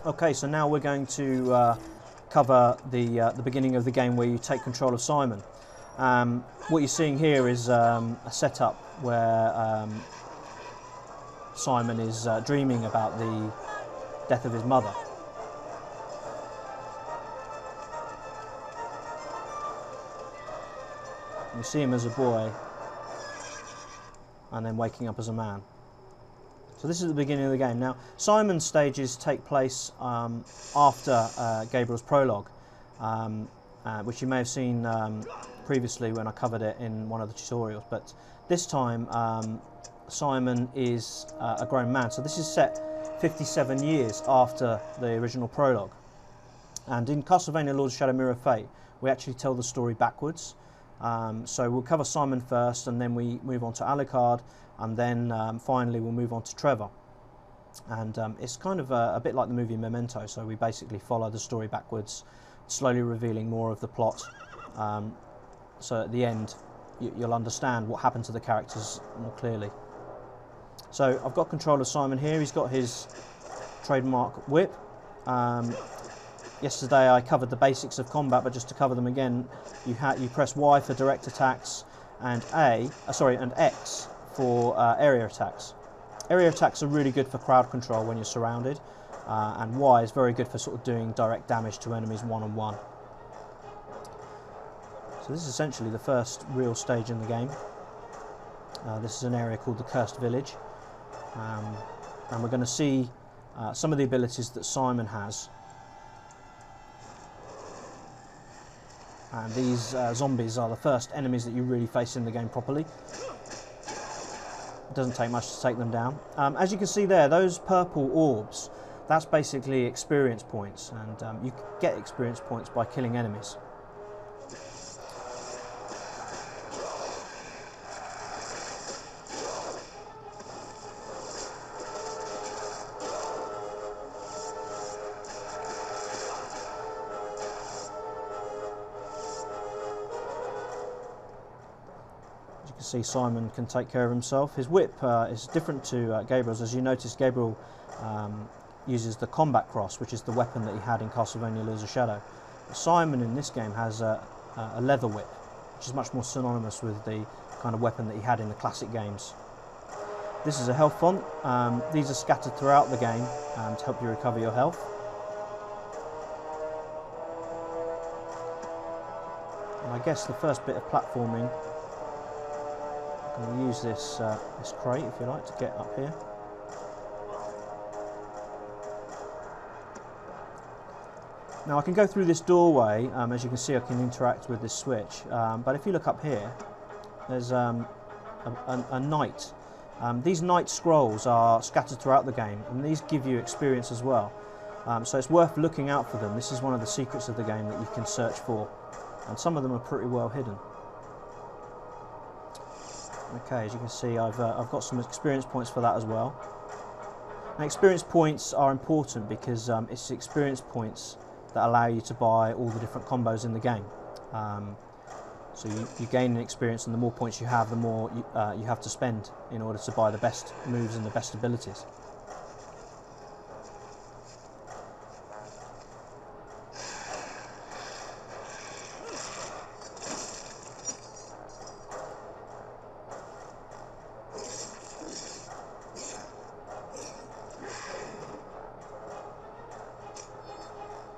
Okay, so now we're going to cover the beginning of the game where you take control of Simon. What you're seeing here is a setup where Simon is dreaming about the death of his mother. You see him as a boy and then waking up as a man. So this is the beginning of the game. Now, Simon's stages take place after Gabriel's prologue, which you may have seen previously when I covered it in one of the tutorials. But this time, Simon is a grown man. So this is set 57 years after the original prologue. And in Castlevania Lords of Shadow Mirror of Fate, we actually tell the story backwards. So we'll cover Simon first, and then we move on to Alucard, and then finally we'll move on to Trevor. And it's kind of a bit like the movie Memento, so we basically follow the story backwards, slowly revealing more of the plot. So at the end, you'll understand what happened to the characters more clearly. So I've got control of Simon here. He's got his trademark whip. Yesterday I covered the basics of combat, but just to cover them again, you press Y for direct attacks and X for area attacks. Area attacks are really good for crowd control when you're surrounded, and Y is very good for sort of doing direct damage to enemies one-on-one. So this is essentially the first real stage in the game. This is an area called the Cursed Village, and we're going to see some of the abilities that Simon has. And these zombies are the first enemies that you really face in the game properly. It doesn't take much to take them down. As you can see there, those purple orbs, that's basically experience points, and you get experience points by killing enemies. See, Simon can take care of himself. His whip is different to Gabriel's. As you notice, Gabriel uses the combat cross, which is the weapon that he had in Castlevania Lords of Shadow. But Simon in this game has a leather whip, which is much more synonymous with the kind of weapon that he had in the classic games. This is a health font. These are scattered throughout the game to help you recover your health. And I guess the first bit of platforming, I'm going to use this crate, if you like, to get up here. Now I can go through this doorway. As you can see, I can interact with this switch. But if you look up here, there's a knight. These knight scrolls are scattered throughout the game, and these give you experience as well. So it's worth looking out for them. This is one of the secrets of the game that you can search for, and some of them are pretty well hidden. Okay, as you can see, I've got some experience points for that as well. Now, experience points are important because it's experience points that allow you to buy all the different combos in the game. So you gain an experience, and the more points you have, the more you have to spend in order to buy the best moves and the best abilities.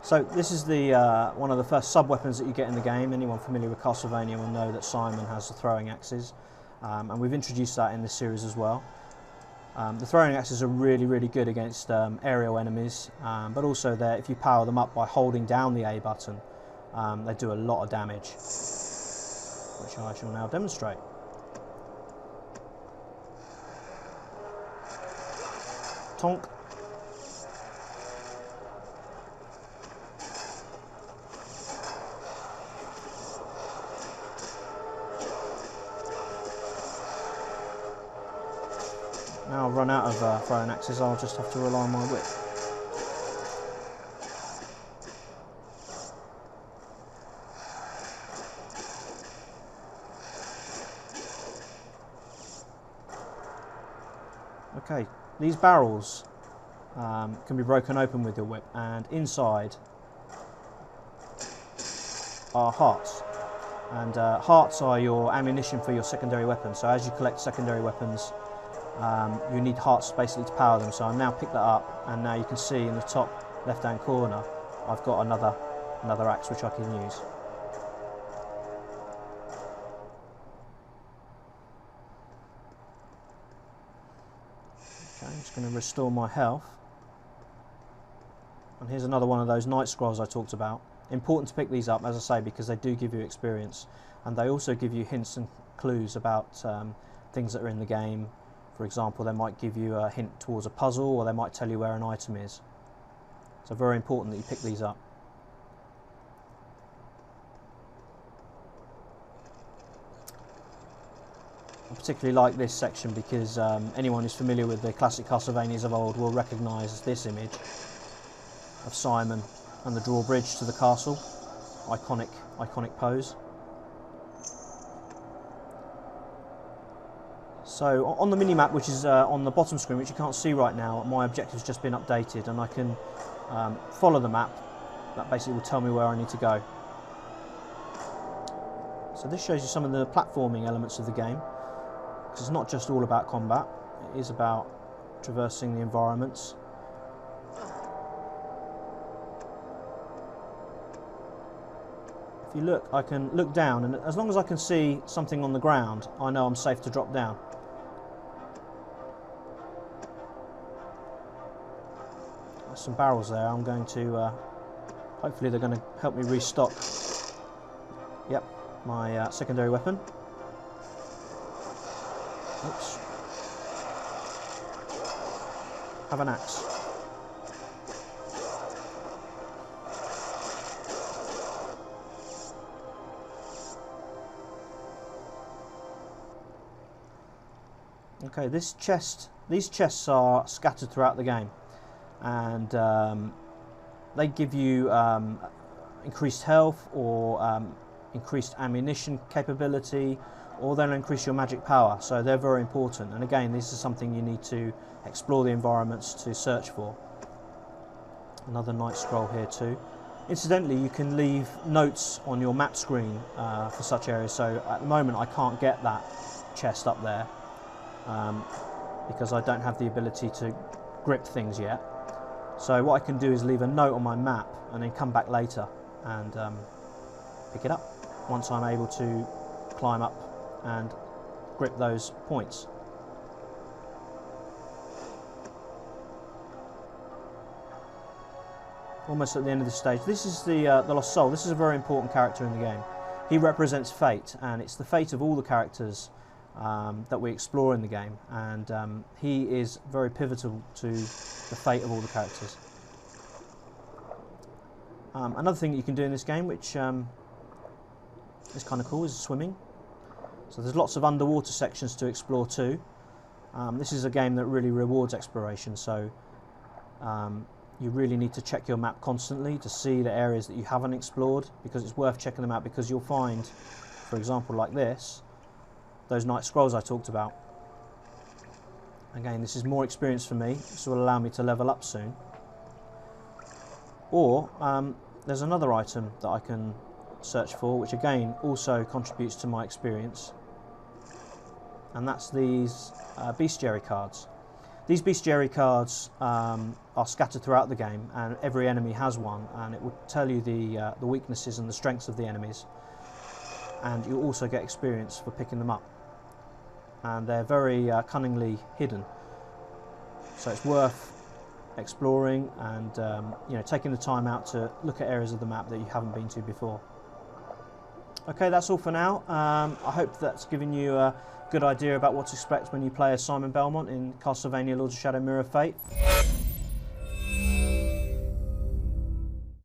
So this is the one of the first sub-weapons that you get in the game. Anyone familiar with Castlevania will know that Simon has the throwing axes, and we've introduced that in this series as well. The throwing axes are really, really good against aerial enemies, but also if you power them up by holding down the A button, they do a lot of damage, which I shall now demonstrate. Tonk. Now I've run out of throwing axes, I'll just have to rely on my whip. Okay, these barrels can be broken open with your whip, and inside are hearts. And hearts are your ammunition for your secondary weapons. So as you collect secondary weapons, you need hearts basically to power them. So I've now picked that up, and now you can see in the top left-hand corner, I've got another axe which I can use. Okay, I'm just going to restore my health. And here's another one of those night scrolls I talked about. Important to pick these up, as I say, because they do give you experience, and they also give you hints and clues about things that are in the game. For example, they might give you a hint towards a puzzle, or they might tell you where an item is. So very important that you pick these up. I particularly like this section because anyone who's familiar with the classic Castlevanias of old will recognise this image of Simon and the drawbridge to the castle. Iconic pose. So on the mini-map, which is on the bottom screen, which you can't see right now, my objective's just been updated, and I can follow the map. That basically will tell me where I need to go. So this shows you some of the platforming elements of the game. Because it's not just all about combat, it is about traversing the environments. If you look, I can look down, and as long as I can see something on the ground, I know I'm safe to drop down. There's some barrels there. I'm going to, hopefully they're going to help me restock, yep, my secondary weapon. Oops. Have an axe. Okay, these chests are scattered throughout the game, and they give you increased health, or increased ammunition capability, or they'll increase your magic power. So they're very important, and again, this is something you need to explore the environments to search for. Another night scroll here too. Incidentally, you can leave notes on your map screen for such areas. So at the moment I can't get that chest up there because I don't have the ability to grip things yet. So what I can do is leave a note on my map and then come back later and pick it up once I'm able to climb up and grip those points. Almost at the end of the stage. This is the Lost Soul. This is a very important character in the game. He represents fate, and it's the fate of all the characters that we explore in the game, and he is very pivotal to the fate of all the characters. Another thing that you can do in this game, which is kind of cool, is swimming. So there's lots of underwater sections to explore too. This is a game that really rewards exploration, so you really need to check your map constantly to see the areas that you haven't explored, because it's worth checking them out, because you'll find, for example, like this, those night scrolls I talked about. Again, this is more experience for me. This will allow me to level up soon. Or there's another item that I can search for, which again also contributes to my experience, and that's these bestiary cards. These bestiary cards are scattered throughout the game, and every enemy has one, and it will tell you the weaknesses and the strengths of the enemies, and you also get experience for picking them up, and they're very cunningly hidden, so it's worth exploring and you know, taking the time out to look at areas of the map that you haven't been to before. Okay, that's all for now. I hope that's given you a good idea about what to expect when you play as Simon Belmont in Castlevania Lords of Shadow Mirror of Fate.